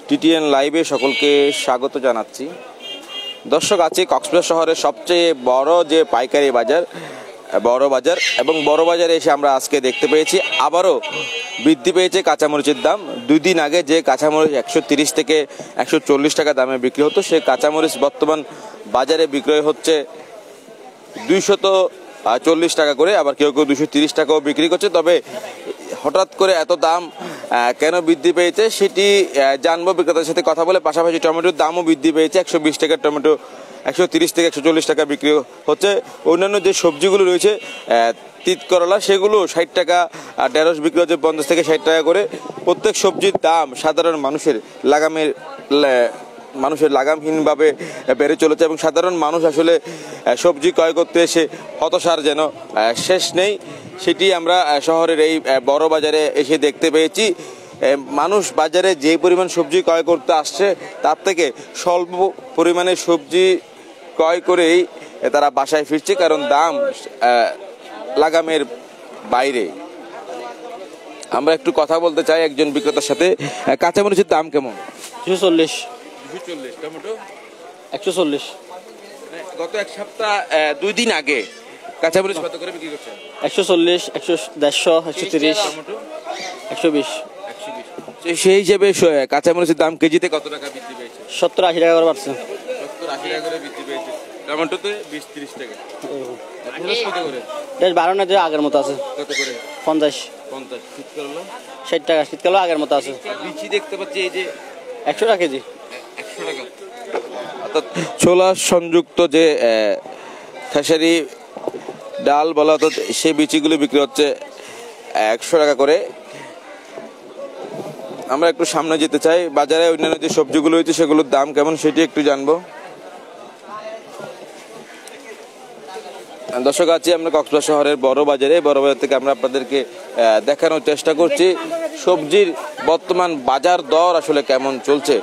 TTN লাইভে সকলকে স্বাগত জানাচ্ছি। দর্শক, আছে কক্সবাজার শহরের সবচেয়ে বড় যে পাইকারি বাজার বড় বাজার, এবং বড় বাজারে এসে আমরা আজকে দেখতে পেয়েছি আবারও বৃদ্ধি পেয়েছে কাঁচামরিচের দাম। 2 দিন আগে যে কাঁচামরিচ 130 থেকে 140 টাকা দামে বিক্রি হতো, সে কাঁচামরিচ বর্তমান বাজারে বিক্রয় হচ্ছে 240 টাকা করে, আবার কেউ কেউ 230 টাকাও বিক্রি করছে। তবে হঠাৎ করে এত দাম কেন বৃদ্ধি পেয়েছে সেটি জানবো বিক্রেতার সাথে কথা বলে। পাশাপাশি টমেটোর দামও বৃদ্ধি পেয়েছে, 120 টাকার টমেটো 130 থেকে 140 টাকা বিক্রি হচ্ছে। অন্যান্য যে সবজিগুলো রয়েছে তিত করলা, সেগুলো 60 টাকা, আর ঢেঁড়স বিক্রি হচ্ছে 50 থেকে 60 টাকা করে। প্রত্যেক সবজির দাম সাধারণ মানুষের লাগামহীনভাবে বেড়ে চলেছে, এবং সাধারণ মানুষ আসলে সবজি ক্রয় করতে এসে হতাশার যেন শেষ নেই। সেটি আমরা শহরের এই বড় বাজারে এসে দেখতে পেয়েছি। মানুষ বাজারে যে পরিমাণ সবজি ক্রয় করতে আসছে, তার থেকে স্বল্প পরিমাণে সবজি ক্রয় করেই তারা বাসায় ফিরছে, কারণ দাম লাগামের বাইরে। আমরা একটু কথা বলতে চাই একজন বিক্রেতার সাথে। কাঁচামরিচের দাম কেমন? 240। টমেটো 140। গত এক সপ্তাহ 2 দিন আগে কাঁচামরিচ কত করে বিক্রি করছেন? 140, 150, 130, 120। সেই হিসেবে কাঁচামরিচের দাম কেজিতে কত টাকা বৃদ্ধি পেয়েছে? 70-80 টাকা করে বাড়ছে। 70-80 টাকা করে বৃদ্ধি পেয়েছে। টমেটোতে 20-30 টাকা। কত করে? 12 না, যে আগের মতো আছে। কত করে? 50। 50। শীতকালে 60 টাকা। শীতকালে আগের মতো আছে। বিচি দেখতে পাচ্ছি এই যে 100 টাকা কেজি। 100 টাকা। অর্থাৎ ছোলা সংযুক্ত যে খেসারি ডাল বলা হতো, সেই বিচিগুলো বিক্রি হচ্ছে 100 টাকা করে। আমরা একটু সামনে যেতে চাই, বাজারে অন্যান্য যে সবজিগুলো হয়েছে সেগুলোর দাম কেমন সেটি একটু জানবো। দর্শক, আছি আমরা কক্সবাজার শহরের বড় বাজারে। বড় বাজার থেকে আমরা আপনাদেরকে দেখানোর চেষ্টা করছি সবজির বর্তমান বাজার দর আসলে কেমন চলছে।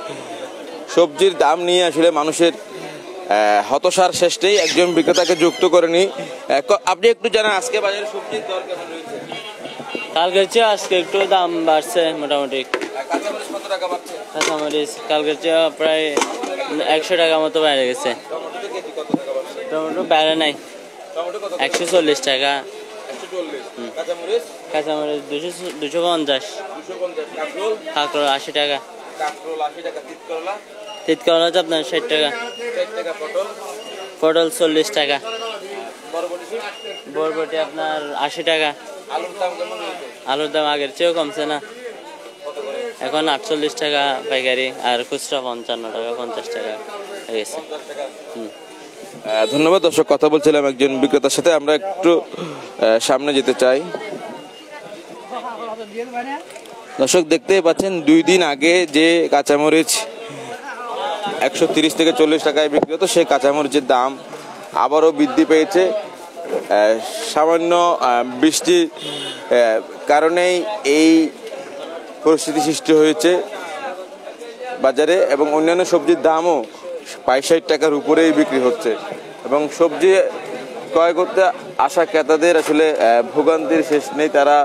সবজির দাম নিয়ে আসলে মানুষের হতাশার শেষ নেই। একজন বিক্রেতাকে যুক্ত করে নি। আপনি একটু জানান আজকে বাজারে সবজির দর কেমন রয়েছে? কালকের চেয়ে আজকে একটু দাম বাড়ছে মোটামুটি। কাঁচামরিচ কত টাকা বাড়ছে? কাঁচামরিচ কালকের চেয়ে প্রায় 100 টাকা মতো বেড়ে গেছে। টমেটো বেড়ে নাই, 140 টাকা। কাঁচামরিচ 250। কাঁকরোল 80 টাকা। তিত করলা হচ্ছে আপনার 60 টাকা। পটল 40 টাকা। বরবটি আপনার 80 টাকা। আলুর দাম আগের চেয়েও কমছে না, এখন 48 টাকা পাইকারি, আর খুচরা 55 টাকা, 50 টাকা হয়ে গেছে। ধন্যবাদ। দর্শক, কথা বলছিলাম একজন বিক্রেতার সাথে। আমরা একটু সামনে যেতে চাই। দর্শক, দেখতেই পাচ্ছেন 2 দিন আগে যে কাঁচামরিচ 130 থেকে 40 টাকায় বিক্রি হতো, সেই কাঁচামরিচের দাম আবারও বৃদ্ধি পেয়েছে। সামান্য বৃষ্টির কারণেই এই পরিস্থিতি সৃষ্টি হয়েছে বাজারে, এবং অন্যান্য সবজির দামও 65 টাকার উপরেই বিক্রি হচ্ছে, এবং সবজি ক্রয় করতে আসা ক্রেতাদের আসলে ভোগান্তির শেষ নেই। তারা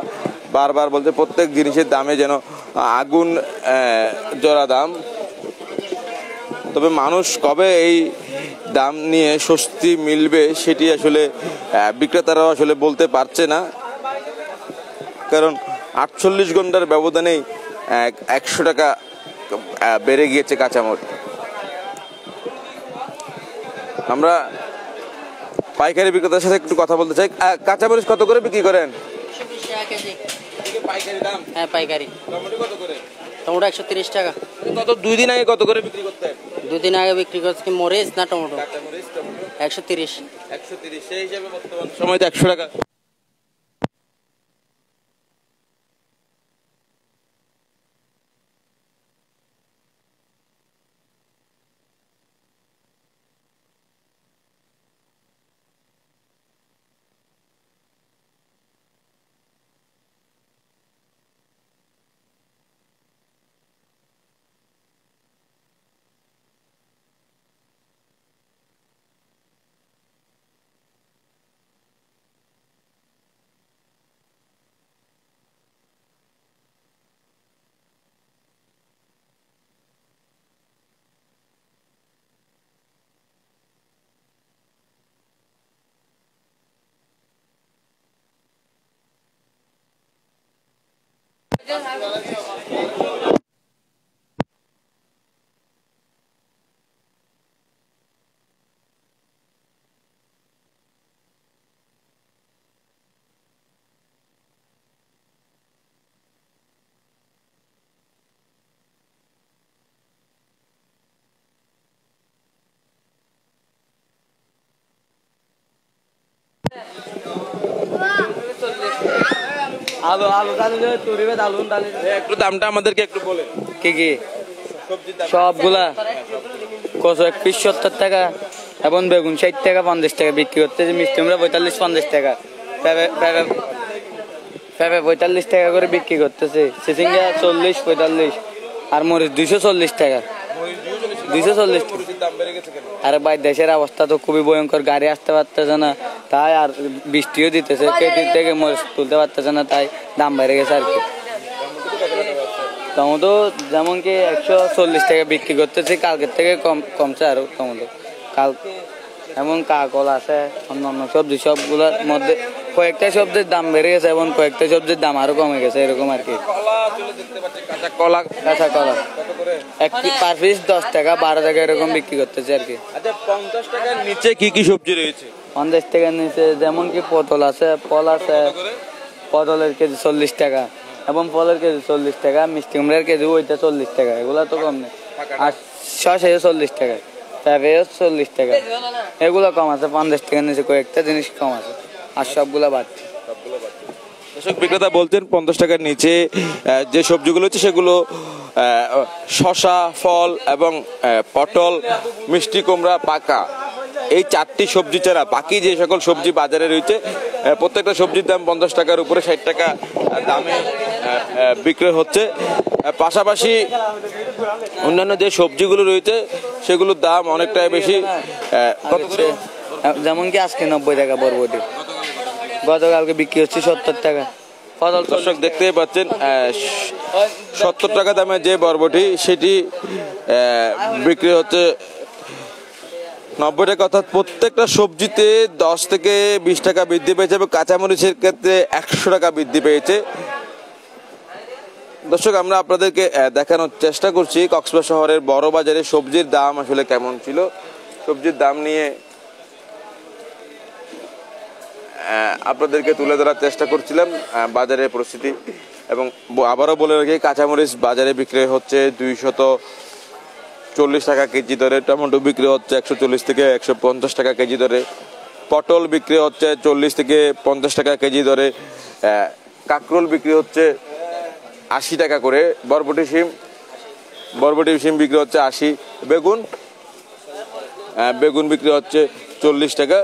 বারবার বলছে প্রত্যেক জিনিসের দামে যেন আগুন জ্বলা দাম। তবে মানুষ কবে এই দাম নিয়ে স্বস্তি মিলবে সেটি আসলে বিক্রেতারাও আসলে বলতে পারছে না, কারণ 48 ঘন্টার ব্যবধানেই 100 টাকা বেড়ে গিয়েছে কাঁচামরিচ। আমরা পাইকারি বিক্রেতার সাথে একটু কথা বলতে চাই। কাঁচামরিচ কত করে বিক্রি করেন? 120 টাকা কেজি। পাইকারি দাম? হ্যাঁ, পাইকারি। টমেটো কত করে? টমেটো 130 টাকা। কত 2 দিন আগে কত করে বিক্রি করতেন? 2 দিন আগে বিক্রি করছে কি মরিচ না টমেটো? কাঁচামরিচ টমেটো 130। 130। সেই হিসাবে বর্তমান সময়তে 100 টাকা। আলু আলু ডালি তুরিবে আলু ডালি একটু দামটা আমাদেরকে একটু বলেন। কি কি সবজির দাম সবগুলা কত এক পিস 70 টাকা এবং বেগুন 60 টাকা 50 টাকা বিক্রি করতেছে। মিষ্টি কুমড়া 45-50 টাকা, পেঁপে 45 টাকা করে বিক্রি করতেছে। চিচিঙ্গা 40-45 আর মরিচ 240 টাকা। 240 টাকা। দাম বেড়ে গেছে কেন? আরে ভাই দেশের অবস্থা তো খুবই ভয়ঙ্কর, গাড়ি আসতে পারতেছে না তাই, আর বৃষ্টিও দিতেছে, কেটি থেকে মরিচ তুলতে পারতেছে না তাই দাম বেড়ে গেছে আর কি। টমেটো যেমন কি 140 টাকা বিক্রি করতেছি, কালকের থেকে কমছে আরো টমেটো। কাল এমন কাকল আছে, অন্যান্য সবজি সবগুলোর মধ্যে কয়েকটা সবজির দাম বেড়ে গেছে এবং কয়েকটা সবজির দাম আরো কমে গেছে, এরকম আর কি। কাঁচা কলা কাঁচা কলা এক পার পিস 10 টাকা 12 টাকা এরকম বিক্রি করতেছে আর কি। আচ্ছা 50 টাকার নিচে কি কি সবজি রয়েছে? 50 টাকার নিচে যেমন কি পটল আছে, ফল আছে, পটলের কেজি 40 টাকা এবং ফলের কেজি 40 টাকা, মিষ্টি কুমড়ার কেজি ওইটা 40 টাকা, এগুলা তো কম নেই। আর শসা 40 টাকা, পেঁপে 40 টাকা, এগুলো কম আছে। 50 টাকার নিচে কয়েকটা জিনিস কম আছে আর সবগুলা বাড়ছে। কৃষক বিক্রেতা বলছেন 50 টাকার নিচে যে সবজিগুলো হচ্ছে সেগুলো শসা, ফল এবং পটল, মিষ্টি কুমড়া, পাকা, এই 4টি সবজি ছাড়া বাকি যে সকল সবজি বাজারে রয়েছে প্রত্যেকটা সবজির দাম 50 টাকার উপরে 60 টাকা দামে বিক্রয় হচ্ছে। পাশাপাশি অন্যান্য যে সবজিগুলো রয়েছে সেগুলোর দাম অনেকটাই বেশি। কত করে? যেমন কি আজকে 90 টাকা বরবটি, গতকালকে বিক্রি হচ্ছে 70 টাকা। পটল দর্শক দেখতেই পাচ্ছেন 70 টাকা দামে যে বরবটি সেটি বিক্রি হচ্ছে 90 টাকা, অর্থাৎ প্রত্যেকটা সবজিতে 10 থেকে 20 টাকা বৃদ্ধি পেয়েছে এবং কাঁচামরিচের ক্ষেত্রে 100 টাকা বৃদ্ধি পেয়েছে। দর্শক আমরা আপনাদেরকে দেখানোর চেষ্টা করছি কক্সবাজার শহরের বড় বাজারে সবজির দাম আসলে কেমন ছিল। সবজির দাম নিয়ে আপনাদেরকে তুলে ধরার চেষ্টা করছিলাম বাজারের পরিস্থিতি। এবং আবারও বলে রাখি, কাঁচামরিচ বাজারে বিক্রি হচ্ছে 240 টাকা কেজি দরে, টমেটো বিক্রি হচ্ছে 140 থেকে 150 টাকা কেজি দরে, পটল বিক্রি হচ্ছে 40 থেকে 50 টাকা কেজি দরে, কাঁকরোল বিক্রি হচ্ছে 80 টাকা করে, বরবটি শিম বিক্রি হচ্ছে 80, বেগুন বিক্রি হচ্ছে 40 টাকা।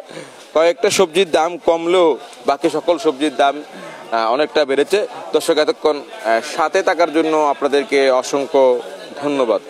কয়েকটা সবজির দাম কমলেও বাকি সকল সবজির দাম অনেকটা বেড়েছে। দর্শক এতক্ষণ সাথে থাকার জন্য আপনাদেরকে অসংখ্য ধন্যবাদ।